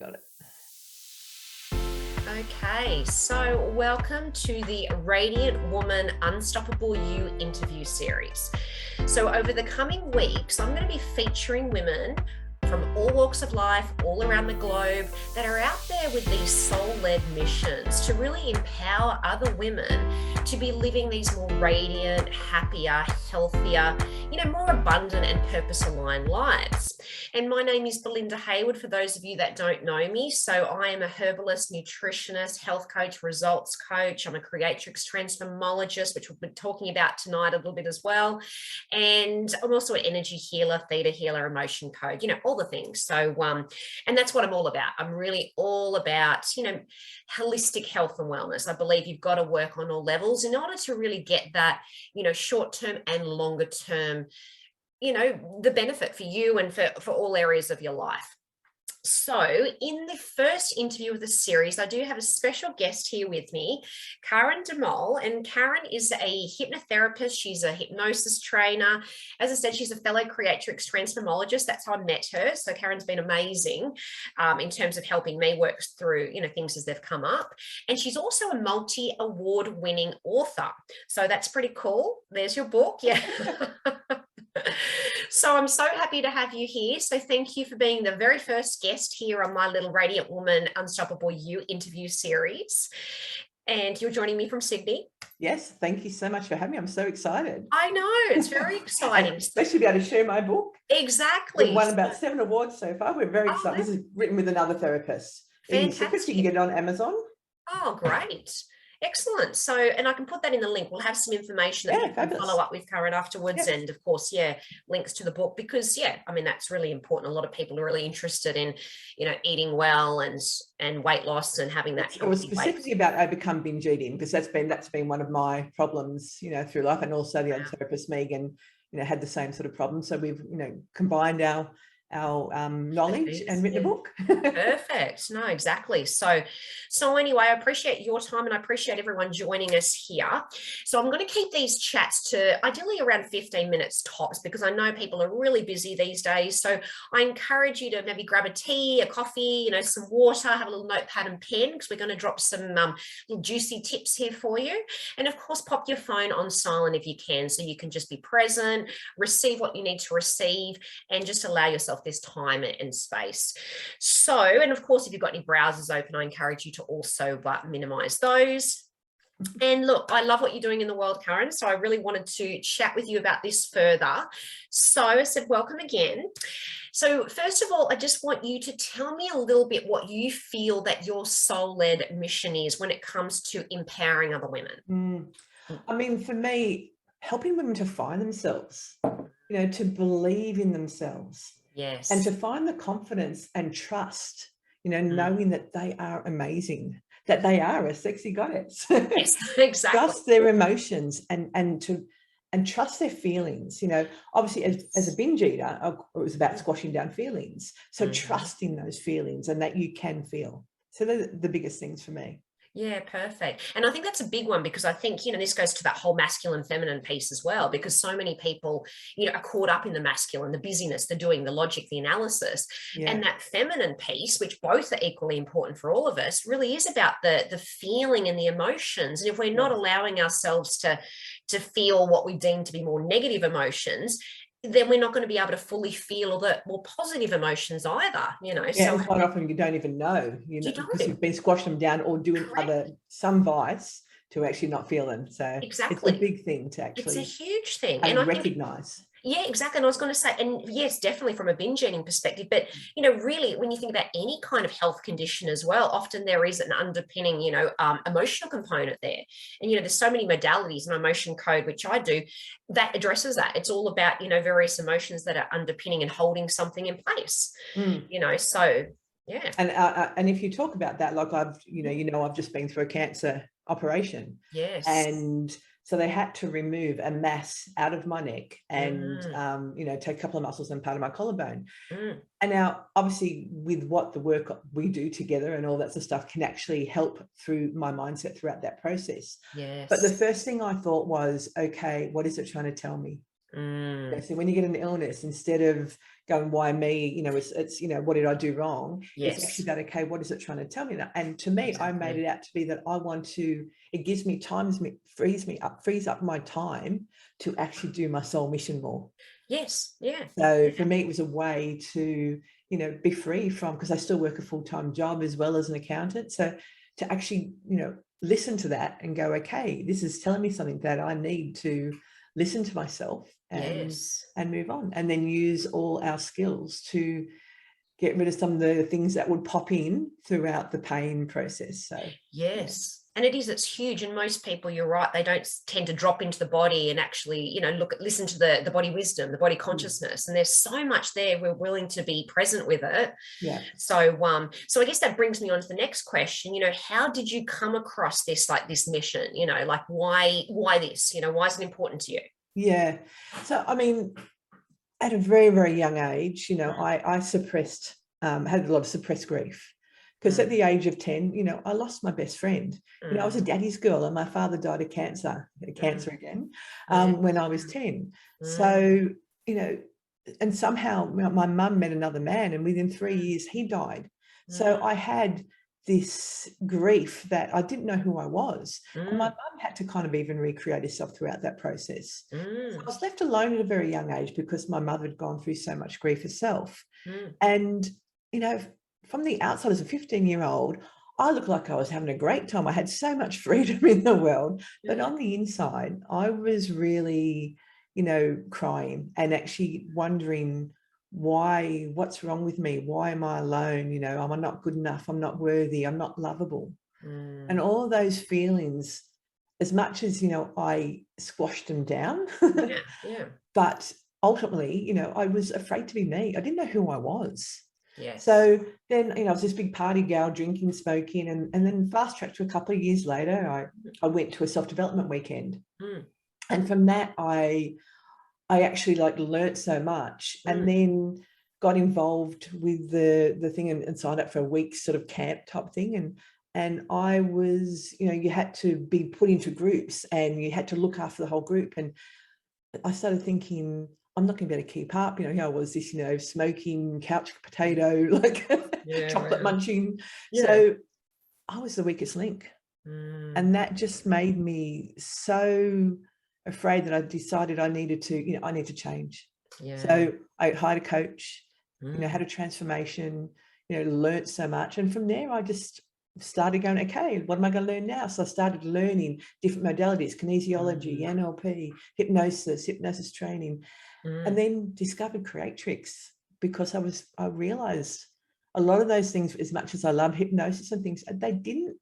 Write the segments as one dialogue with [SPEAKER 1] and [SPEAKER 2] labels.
[SPEAKER 1] Got it.
[SPEAKER 2] Okay, so welcome to the Radiant Woman Unstoppable You interview series. So over the coming weeks, I'm going to be featuring women from all walks of life, all around the globe, that are out there with these soul-led missions to really empower other women to be living these more radiant, happier, healthier, more abundant and purpose-aligned lives. And my name is Belinda Hayward, for those of you that don't know me. So I am a herbalist, nutritionist, health coach, results coach. I'm a Creatrix Transformologist, which we'll be talking about tonight a little bit as well. And I'm also an energy healer, theta healer, emotion coach, all the things. So, and that's what I'm all about. I'm really all about, holistic health and wellness. I believe you've got to work on all levels in order to really get that, short-term and longer-term, the benefit for you and for all areas of your life. So in the first interview of the series, I do have a special guest here with me, Karyn De Mol. And Karyn is a hypnotherapist. She's a hypnosis trainer. As I said, she's a fellow Creatrix Transformologist. That's how I met her. So Karyn's been amazing in terms of helping me work through, things as they've come up. And she's also a multi-award winning author. So that's pretty cool. There's your book. Yeah. So I'm so happy to have you here. So thank you for being the very first guest here on my little Radiant Woman Unstoppable You interview series. And you're joining me from Sydney.
[SPEAKER 1] Yes, thank you so much for having me. I'm so excited.
[SPEAKER 2] I know, it's very exciting.
[SPEAKER 1] Especially to be able to share my book.
[SPEAKER 2] Exactly.
[SPEAKER 1] We've won about 7 awards so far. We're very excited. This is written with another therapist. Eating Secrets, you can get it on Amazon.
[SPEAKER 2] Oh, great. Excellent. So, and I can put that in the link. We'll have some information that you can follow up with Karyn afterwards. And of course, links to the book, because that's really important. A lot of people are really interested in, eating well and weight loss and having that.
[SPEAKER 1] It was specifically about overcome binge eating, because that's been one of my problems, through life. And also the other therapist, Megan, had the same sort of problem. So we've, combined our knowledge and written a book.
[SPEAKER 2] Perfect. No, exactly. So anyway, I appreciate your time and I appreciate everyone joining us here. So I'm going to keep these chats to ideally around 15 minutes tops, because I know people are really busy these days. So I encourage you to maybe grab a tea, a coffee, some water, have a little notepad and pen, because we're going to drop some little juicy tips here for you. And of course, pop your phone on silent if you can, so you can just be present, receive what you need to receive, and just allow yourself this time and space. So, and of course, if you've got any browsers open, I encourage you to also minimize those. And look, I love what you're doing in the world, Karyn. So I really wanted to chat with you about this further. So I said, welcome again. So first of all, I just want you to tell me a little bit what you feel that your soul-led mission is when it comes to empowering other women.
[SPEAKER 1] For me, helping women to find themselves, to believe in themselves.
[SPEAKER 2] Yes.
[SPEAKER 1] And to find the confidence and trust, knowing that they are amazing, that they are a sexy goddess.
[SPEAKER 2] Yes, exactly.
[SPEAKER 1] Trust their emotions and trust their feelings. Obviously as a binge eater, it was about squashing down feelings. So trusting those feelings and that you can feel. So they're the biggest things for me.
[SPEAKER 2] Yeah, perfect. And I think that's a big one, because I think, this goes to that whole masculine feminine piece as well, because so many people, are caught up in the masculine, the busyness, the doing, the logic, the analysis, and that feminine piece, which both are equally important for all of us, really is about the feeling and the emotions. And if we're not allowing ourselves to feel what we deem to be more negative emotions, then we're not going to be able to fully feel the more positive emotions either,
[SPEAKER 1] So quite often you don't even know, because you've been squashing them down or doing some vice to actually not feel them. So
[SPEAKER 2] exactly,
[SPEAKER 1] it's a big thing to actually.
[SPEAKER 2] It's a huge thing,
[SPEAKER 1] and I recognize.
[SPEAKER 2] Yeah, exactly. And I was going to say, and yes, definitely from a binge eating perspective, but, really when you think about any kind of health condition as well, often there is an underpinning, emotional component there. And, there's so many modalities in emotion code, which I do, that addresses that. It's all about, various emotions that are underpinning and holding something in place, so yeah.
[SPEAKER 1] And if you talk about that, like I've just been through a cancer operation.
[SPEAKER 2] Yes.
[SPEAKER 1] And so they had to remove a mass out of my neck and, take a couple of muscles and part of my collarbone. And now, obviously, with what the work we do together and all that sort of stuff can actually help through my mindset throughout that process.
[SPEAKER 2] Yes.
[SPEAKER 1] But the first thing I thought was, okay, what is it trying to tell me? So when you get an illness, instead of going, why me, it's what did I do wrong?
[SPEAKER 2] Yes.
[SPEAKER 1] It's actually that, okay, what is it trying to tell me? And to me, exactly. I made it out to be that I want to, it gives me frees up my time to actually do my soul mission more.
[SPEAKER 2] Yes. Yeah.
[SPEAKER 1] So for me, it was a way to, be free from, because I still work a full-time job as well as an accountant. So to actually, listen to that and go, okay, this is telling me something that I need to listen to myself and move on, and then use all our skills to get rid of some of the things that would pop in throughout the pain process. So
[SPEAKER 2] yes. And it's huge. And most people, you're right, they don't tend to drop into the body and actually, listen to the body wisdom, the body consciousness. And there's so much there. We're willing to be present with it.
[SPEAKER 1] Yeah.
[SPEAKER 2] So I guess that brings me on to the next question. How did you come across this mission? Why this? Why is it important to you?
[SPEAKER 1] Yeah. So, at a very, very young age, I suppressed, had a lot of suppressed grief. Because at the age of 10, I lost my best friend. I was a daddy's girl, and my father died of cancer again, when I was 10. So, and somehow my mum met another man, and within 3 years he died. So I had this grief that I didn't know who I was. And my mum had to kind of even recreate herself throughout that process. So I was left alone at a very young age because my mother had gone through so much grief herself. And, from the outside, as a 15-year-old, I looked like I was having a great time. I had so much freedom in the world. But on the inside, I was really, crying and actually wondering what's wrong with me? Why am I alone? Am I not good enough? I'm not worthy. I'm not lovable. And all of those feelings, as much as, I squashed them down, but ultimately, I was afraid to be me. I didn't know who I was.
[SPEAKER 2] Yes.
[SPEAKER 1] So then, I was this big party gal, drinking, smoking, and then fast track to a couple of years later, I went to a self-development weekend. And from that, I actually learnt so much, and then got involved with the thing and signed up for a week sort of camp type thing. And I was, you had to be put into groups and you had to look after the whole group. And I started thinking, I'm not going to be able to keep up. Here I was this, smoking couch potato, chocolate munching. Yeah. So I was the weakest link. And that just made me so afraid that I decided I needed to, I need to change. Yeah. So I hired a coach, had a transformation, learnt so much. And from there, I just started going, okay, what am I going to learn now? So I started learning different modalities, kinesiology, NLP, hypnosis training, and then discovered Creatrix, because I realized a lot of those things, as much as I love hypnosis and things, they didn't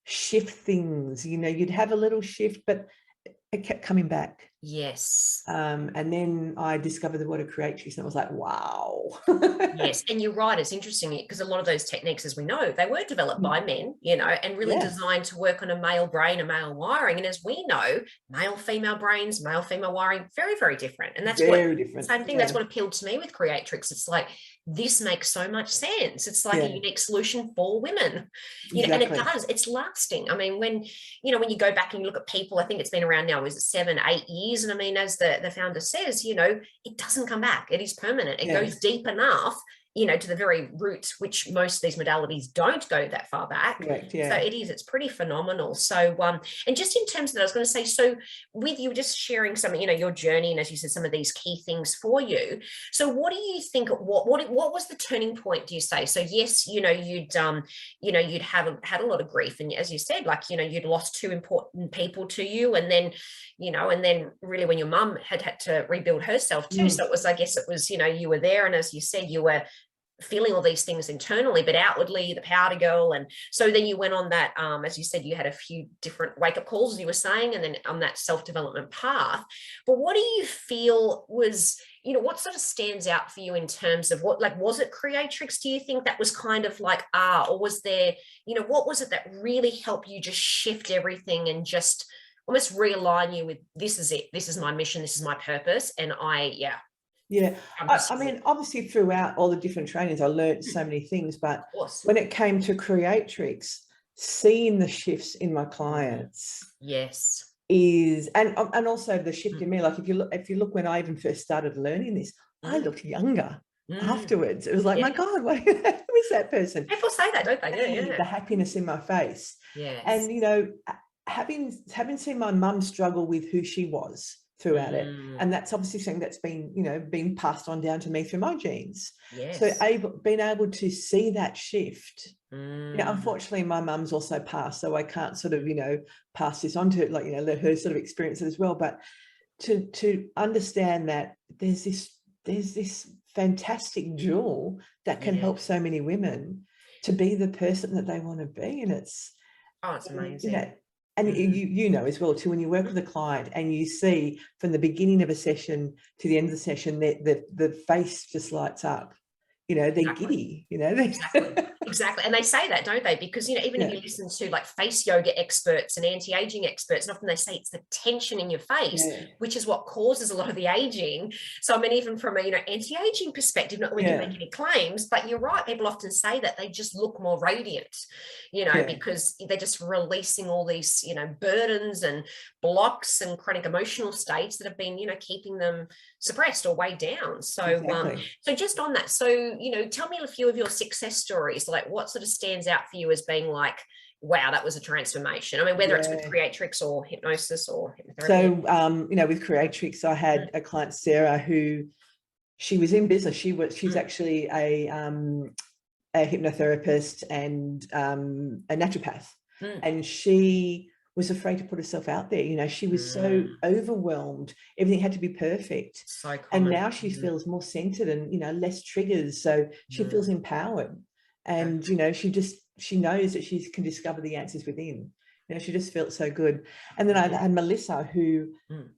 [SPEAKER 1] shift things. You'd have a little shift, but it kept coming back.
[SPEAKER 2] Yes.
[SPEAKER 1] And then I discovered the word of Creatrix, and I was like, wow.
[SPEAKER 2] Yes. And you're right. It's interesting because a lot of those techniques, as we know, they were developed by men, and really designed to work on a male brain, a male wiring. And as we know, male, female brains, male, female wiring, very, very different. And that's very different. Same thing. That's what appealed to me with Creatrix. It's like, this makes so much sense. It's like a unique solution for women, and it does, it's lasting. When you go back and you look at people, I think it's been around now, is it 7-8 years? And as the founder says, it doesn't come back. It is permanent. It goes deep enough, to the very root, which most of these modalities don't go that far back. Correct, yeah. So it's pretty phenomenal. So, and just in terms of that, I was going to say, so with you just sharing some, your journey, and as you said, some of these key things for you. So what do you think, what was the turning point, do you say? So yes, you'd had a lot of grief, and as you said, you'd lost two important people to you, and then, and then really when your mum had to rebuild herself too. So it was, I guess it was, you were there, and as you said, you were feeling all these things internally, but outwardly the powder girl. And so then you went on that, as you said, you had a few different wake-up calls, as you were saying, and then on that self-development path. But what do you feel was, what sort of stands out for you in terms of what, was it Creatrix, do you think, that was kind of or was there, what was it that really helped you just shift everything and just almost realign you with, this is it, this is my mission, this is my purpose, and
[SPEAKER 1] Yeah, obviously throughout all the different trainings, I learned so many things, but when it came to Creatrix, seeing the shifts in my clients, is, and also the shift in me, like if you look when I even first started learning this, I looked younger afterwards. It was like, my God, who is that person?
[SPEAKER 2] People say that, don't they? Yeah.
[SPEAKER 1] The happiness in my face.
[SPEAKER 2] Yes.
[SPEAKER 1] And, you know, having seen my mum struggle with who she was throughout it, and that's obviously something that's been, you know, been passed on down to me through my genes.
[SPEAKER 2] Yes.
[SPEAKER 1] So being able to see that shift. You know, unfortunately, my mum's also passed, so I can't sort of, you know, pass this on to, like, you know, let her sort of experience it as well. But to understand that there's this fantastic jewel that can help so many women to be the person that they want to be, and it's amazing. You know, and you know as well too, when you work with a client and you see from the beginning of a session to the end of the session, the face just lights up. You know, they're giddy, you know.
[SPEAKER 2] Exactly. And they say that, don't they? Because, you know, even if you listen to like face yoga experts and anti-aging experts, and often they say it's the tension in your face, which is what causes a lot of the aging. So, I mean, even from a, you know, anti-aging perspective, not that we can make any claims, but you're right. People often say that they just look more radiant, you know, because they're just releasing all these, you know, burdens and blocks and chronic emotional states that have been, you know, keeping them suppressed or weighed down. So, so just on that, so, you know, tell me a few of your success stories. Like, what sort of stands out for you as being like, wow, that was a transformation? I mean, whether it's with Creatrix or hypnosis or hypnotherapy.
[SPEAKER 1] So, you know, with Creatrix, I had a client, Sarah, who she was in business. She's actually a hypnotherapist and a naturopath, and she was afraid to put herself out there. You know, she was so overwhelmed. Everything had to be perfect. So common. And now she feels more centered and, you know, less triggers. So she feels empowered. And, you know, she knows that she can discover the answers within. You know, she just felt so good. And then I had Melissa, who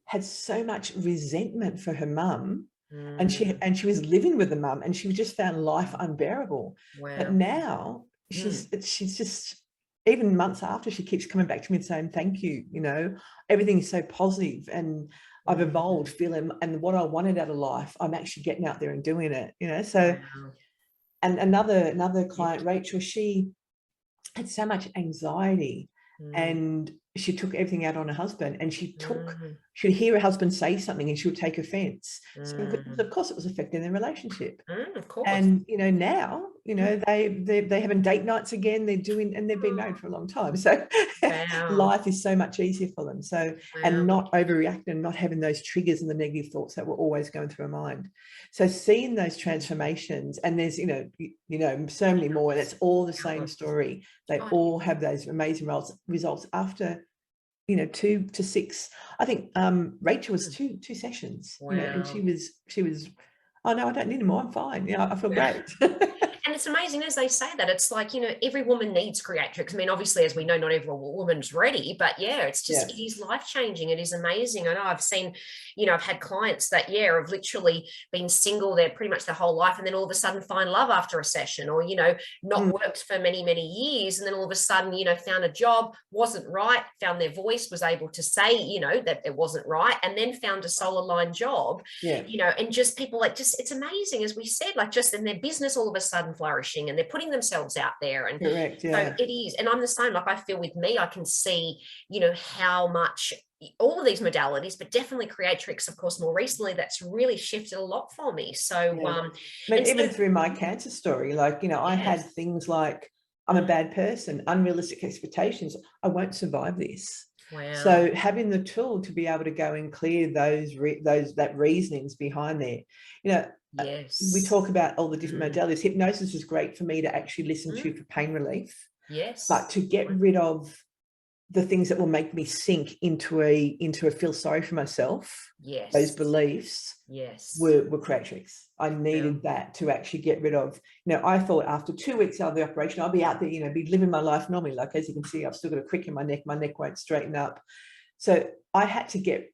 [SPEAKER 1] had so much resentment for her mum. And she was living with the mum, and she just found life unbearable. Wow. But now she's just, even months after, she keeps coming back to me and saying, thank you, you know, everything is so positive, and I've evolved, feeling, and what I wanted out of life, I'm actually getting out there and doing it, you know. So, and another client, Rachel, she had so much anxiety, and she took everything out on her husband, and she'd hear her husband say something and she would take offense. So of course it was affecting their relationship. Of course. And, you know, now, you know, they're having date nights again, they've been married for a long time. So life is so much easier for them. So, and not overreacting, not having those triggers and the negative thoughts that were always going through her mind. So seeing those transformations, and there's, you know, so many more, and it's all the same story. They all have those amazing results after, you know, 2 to 6. I think Rachel was two sessions. Wow. You know, and she was, oh no, I don't need any more, I'm fine. You know, I feel great.
[SPEAKER 2] And it's amazing, as they say that, it's like, you know, every woman needs Creatrix. I mean, obviously, as we know, not every woman's ready, but it's just, it is life-changing. It is amazing. I know I've seen, you know, I've had clients that, have literally been single their pretty much their whole life, and then all of a sudden find love after a session, or, you know, not worked for many, many years. And then all of a sudden, you know, found a job, wasn't right, found their voice, was able to say, you know, that it wasn't right, and then found a soul-aligned job, you know, and just people like, just, it's amazing, as we said, like just in their business, all of a sudden flourishing, and they're putting themselves out there. And correct, so it is. And I'm the same. Like, I feel with me, I can see, you know, how much all of these modalities, but definitely Creatrix, of course, more recently, that's really shifted a lot for me. So
[SPEAKER 1] but even through my cancer story, like, you know, I had things like, I'm a bad person, unrealistic expectations, I won't survive this. Wow. So having the tool to be able to go and clear that reasonings behind there, you know. We talk about all the different modalities. Hypnosis is great for me to actually listen to for pain relief. Yes. But to get rid of the things that will make me sink into a feel sorry for myself. Yes. Those beliefs. Yes. Were Creatrix. I needed that to actually get rid of. You know, I thought after 2 weeks out of the operation, I'll be out there, you know, be living my life normally. Like, as you can see, I've still got a crick in my neck won't straighten up. So I had to get,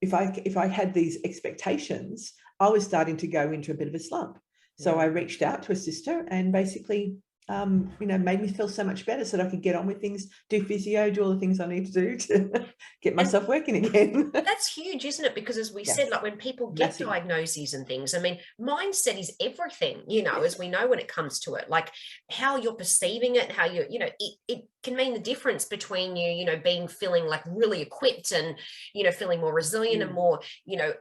[SPEAKER 1] if I had these expectations, I was starting to go into a bit of a slump. So I reached out to a sister and basically you know, made me feel so much better so that I could get on with things, do physio, do all the things I need to do to get myself working again.
[SPEAKER 2] That's huge, isn't it? Because as we said, like when people get
[SPEAKER 1] Massive.
[SPEAKER 2] diagnoses and things, I mean, mindset is everything, you know, as we know when it comes to it, like how you're perceiving it, how you know, it can mean the difference between you know, feeling like really equipped and, you know, feeling more resilient and more, you know,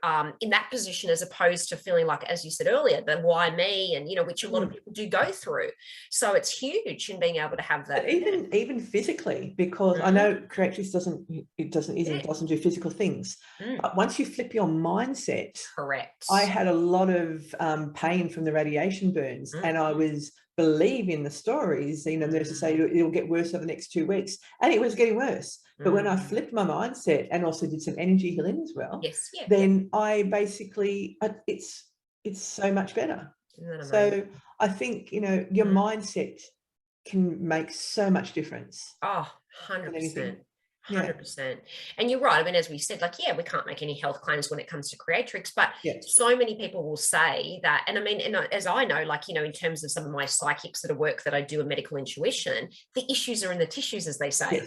[SPEAKER 2] in that position, as opposed to feeling like, as you said earlier, the why me, and, you know, which a lot of people do go through. So it's huge in being able to have that.
[SPEAKER 1] But even physically, because I know Creatrix doesn't do physical things. But once you flip your mindset,
[SPEAKER 2] correct.
[SPEAKER 1] I had a lot of pain from the radiation burns, and I was believing the stories, you know, nurses say it'll get worse over the next 2 weeks, and it was getting worse. But when I flipped my mindset and also did some energy healing as well, then I basically, it's so much better. So I think, you know, your mindset can make so much difference.
[SPEAKER 2] Oh, 100%. 100%.
[SPEAKER 1] Yeah.
[SPEAKER 2] And you're right. I mean, as we said, like, we can't make any health claims when it comes to Creatrix, but so many people will say that. And I mean, and as I know, like, you know, in terms of some of my psychics that are work that I do in medical intuition, the issues are in the tissues, as they say.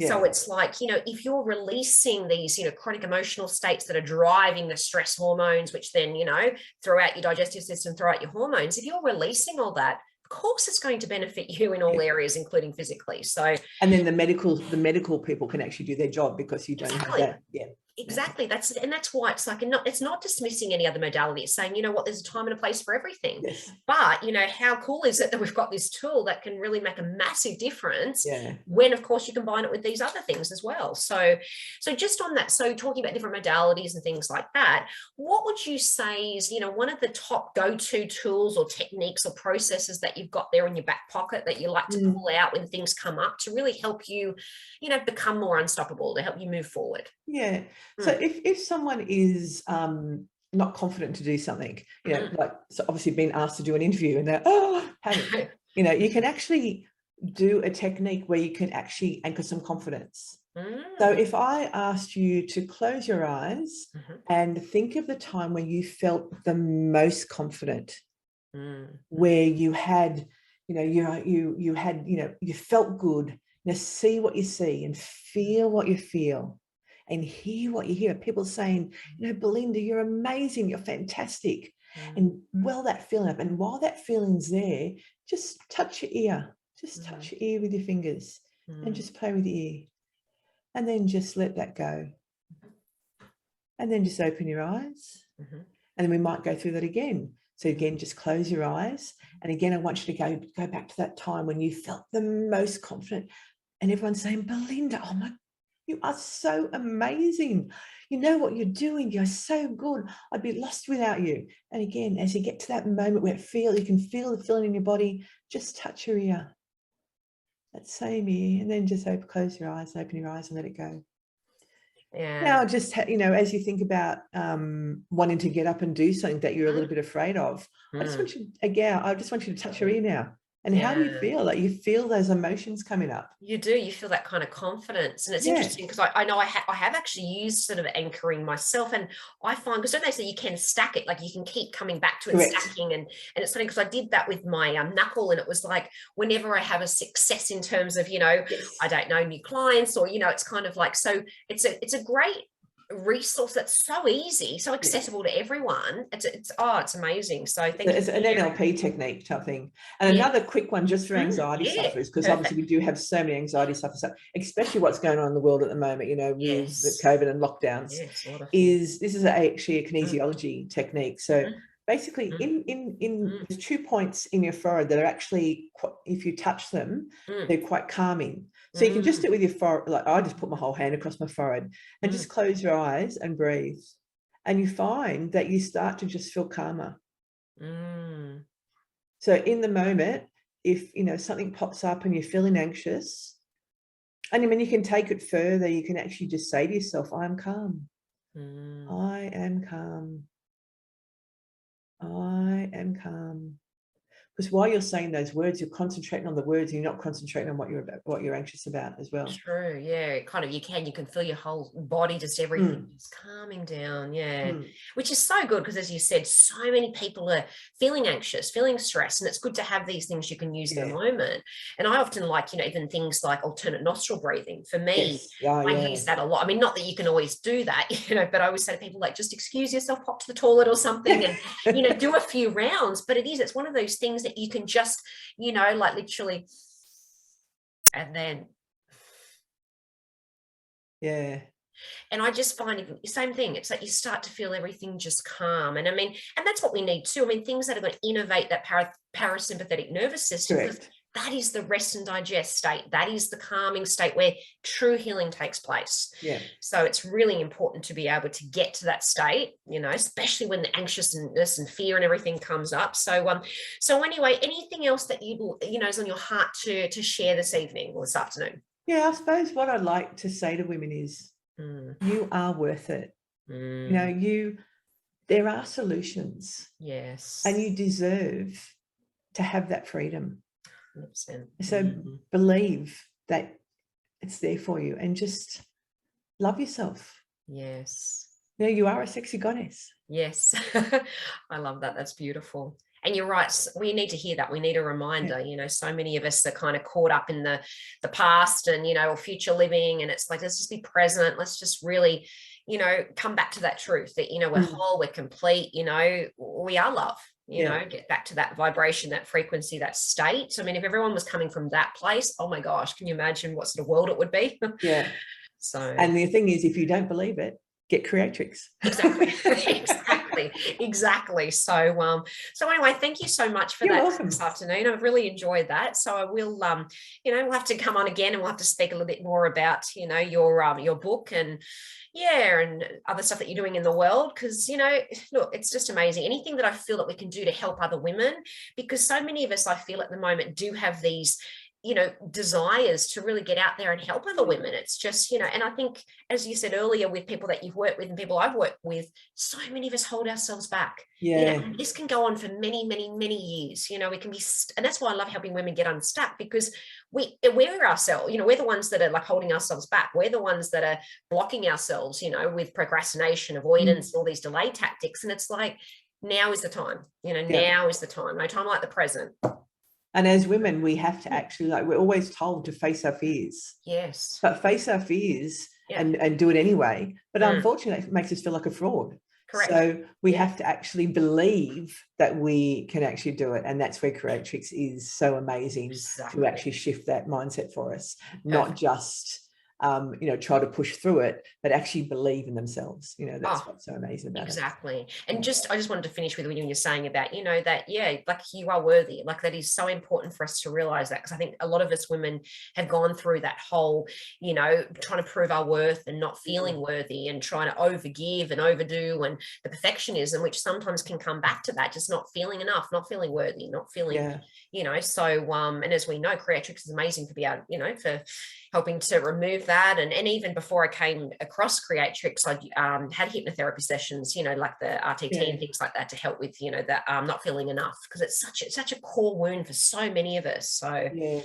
[SPEAKER 2] So it's like, you know, if you're releasing these, you know, chronic emotional states that are driving the stress hormones, which then, you know, throughout your digestive system, throughout your hormones, if you're releasing all that, of course it's going to benefit you in all areas, including physically. So,
[SPEAKER 1] and then the medical people can actually do their job because you don't have that.
[SPEAKER 2] Exactly. That's why it's like, it's not dismissing any other modality. It's saying, you know what, there's a time and a place for everything. But, you know, how cool is it that we've got this tool that can really make a massive difference when, of course, you combine it with these other things as well. So just on that, so talking about different modalities and things like that, what would you say is, you know, one of the top go-to tools or techniques or processes that you've got there in your back pocket that you like to pull out when things come up to really help you, you know, become more unstoppable, to help you move forward?
[SPEAKER 1] So if someone is not confident to do something, you know, like, so obviously being asked to do an interview and they're, you know, you can actually do a technique where you can actually anchor some confidence. So if I asked you to close your eyes and think of the time when you felt the most confident, where you had, you know, you had, you know, you felt good. Now see what you see and feel what you feel. And hear what you hear. People saying, you know, Belinda, you're amazing, you're fantastic. And well that feeling up. And while that feeling's there, just touch your ear. Just touch your ear with your fingers and just play with your ear. And then just let that go. And then just open your eyes. And then we might go through that again. So again, just close your eyes. And again, I want you to go back to that time when you felt the most confident. And everyone's saying, Belinda, oh my, you are so amazing. You know what you're doing. You're so good. I'd be lost without you. And again, as you get to that moment where you can feel the feeling in your body, just touch your ear. That same ear. And then just close your eyes, open your eyes and let it go. Now, just, you know, as you think about wanting to get up and do something that you're a little bit afraid of, I just want you to touch your ear now. And how do you feel? Like, you feel those emotions coming up.
[SPEAKER 2] You do. You feel that kind of confidence. And it's interesting because I know I have actually used sort of anchoring myself. And I find, because don't they say you can stack it, like you can keep coming back to it, stacking. And it's funny because I did that with my knuckle. And it was like, whenever I have a success in terms of, you know, I don't know, new clients, or, you know, it's kind of like, so it's a great resource that's so easy, so accessible to everyone. It's amazing. So
[SPEAKER 1] it's an NLP technique type thing. And another quick one just for anxiety sufferers, because obviously we do have so many anxiety sufferers, especially what's going on in the world at the moment, you know, with the COVID and lockdowns, this is actually a kinesiology technique. So basically there's 2 points in your forehead that are actually, if you touch them, they're quite calming. So you can just do it with your forehead. Like, I just put my whole hand across my forehead and just close your eyes and breathe. And you find that you start to just feel calmer. So in the moment, if, you know, something pops up and you're feeling anxious, and I mean, you can take it further, you can actually just say to yourself, I'm calm. I am calm. I am calm. because while you're saying those words, you're concentrating on the words, and you're not concentrating on what you're anxious about as well.
[SPEAKER 2] True. Yeah. Kind of, you can feel your whole body, just everything just calming down. Yeah. Which is so good, because as you said, so many people are feeling anxious, feeling stressed, and it's good to have these things you can use in the moment. And I often like, even things like alternate nostril breathing. For me, I use that a lot. I mean, not that you can always do that, but I always say to people, like, just excuse yourself, pop to the toilet or something, and do a few rounds. But it's one of those things that you can just, like literally, and then and I just find the same thing. It's like you start to feel everything just calm. And I mean, and that's what we need too. I mean, things that are going to innovate that parasympathetic nervous system, because that is the rest and digest state. That is the calming state where true healing takes place. So it's really important to be able to get to that state, especially when the anxiousness and fear and everything comes up. So anyway, anything else that is on your heart to share this evening or this afternoon?
[SPEAKER 1] I suppose what I'd like to say to women is, you are worth it. There are solutions.
[SPEAKER 2] Yes.
[SPEAKER 1] And you deserve to have that freedom.
[SPEAKER 2] 100%.
[SPEAKER 1] So believe that it's there for you, and just love yourself.
[SPEAKER 2] Yes.
[SPEAKER 1] You are a sexy goddess.
[SPEAKER 2] Yes. I love that. That's beautiful. And you're right. We need to hear that. We need a reminder. So many of us are kind of caught up in the past and, or future living. And it's like, let's just be present. Let's just really, come back to that truth that, we're whole, we're complete, we are love, get back to that vibration, that frequency, that state. I mean, if everyone was coming from that place, oh my gosh, can you imagine what sort of world it would be? So, and
[SPEAKER 1] the thing is, if you don't believe it, get Creatrix.
[SPEAKER 2] Exactly. So anyway, thank you so much for this afternoon. I've really enjoyed that. So I will, we'll have to come on again, and we'll have to speak a little bit more about, your book and other stuff that you're doing in the world. Because, look, it's just amazing. Anything that I feel that we can do to help other women, because so many of us, I feel at the moment, do have these desires to really get out there and help other women. It's just, and I think, as you said earlier, with people that you've worked with and people I've worked with, so many of us hold ourselves back. And this can go on for many, many, many years. We can be, and that's why I love helping women get unstuck, because we're ourselves, we're the ones that are like holding ourselves back. We're the ones that are blocking ourselves, with procrastination, avoidance, all these delay tactics. And it's like, now is the time, now is the time. No time like the present.
[SPEAKER 1] And as women, we have to actually, we're always told to face our fears.
[SPEAKER 2] Yes.
[SPEAKER 1] But face our fears and do it anyway. But unfortunately, it makes us feel like a fraud.
[SPEAKER 2] Correct.
[SPEAKER 1] So we have to actually believe that we can actually do it. And that's where Creatrix is so amazing, to actually shift that mindset for us, not just try to push through it, but actually believe in themselves. That's what's so amazing about it.
[SPEAKER 2] Exactly. And I just wanted to finish with when you're saying about, that, like, you are worthy. Like, that is so important for us to realize that, because I think a lot of us women have gone through that whole, trying to prove our worth and not feeling worthy, and trying to overgive and overdo, and the perfectionism, which sometimes can come back to that, just not feeling enough, not feeling worthy, not feeling, so, and as we know, Creatrix is amazing to be able, for helping to remove that. And even before I came across Creatrix, I had hypnotherapy sessions, like the RTT and things like that, to help with, that not feeling enough, because it's such a core wound for so many of us. So, and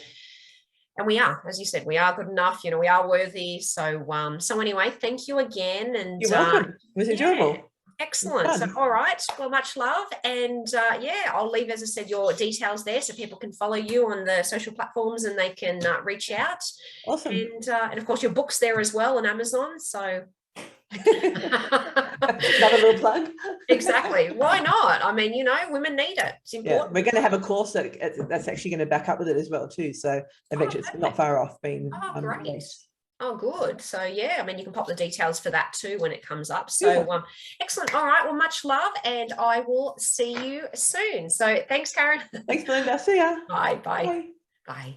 [SPEAKER 2] we are, as you said, we are good enough, we are worthy. So, so anyway, thank you again. And
[SPEAKER 1] you're welcome. It was enjoyable.
[SPEAKER 2] Excellent. So, all right. Well, much love. And I'll leave, as I said, your details there so people can follow you on the social platforms and they can reach out.
[SPEAKER 1] Awesome.
[SPEAKER 2] And of course, your book's there as well on Amazon. So
[SPEAKER 1] another little plug.
[SPEAKER 2] Exactly. Why not? I mean, women need it. It's important.
[SPEAKER 1] We're going to have a course that's actually going to back up with it as well too. So eventually it's not far off being released.
[SPEAKER 2] Oh, good. So, I mean, you can pop the details for that too when it comes up. So, excellent. All right. Well, much love, and I will see you soon. So, thanks, Karyn.
[SPEAKER 1] Thanks, Belinda. See ya.
[SPEAKER 2] Bye.
[SPEAKER 1] Bye.
[SPEAKER 2] Bye.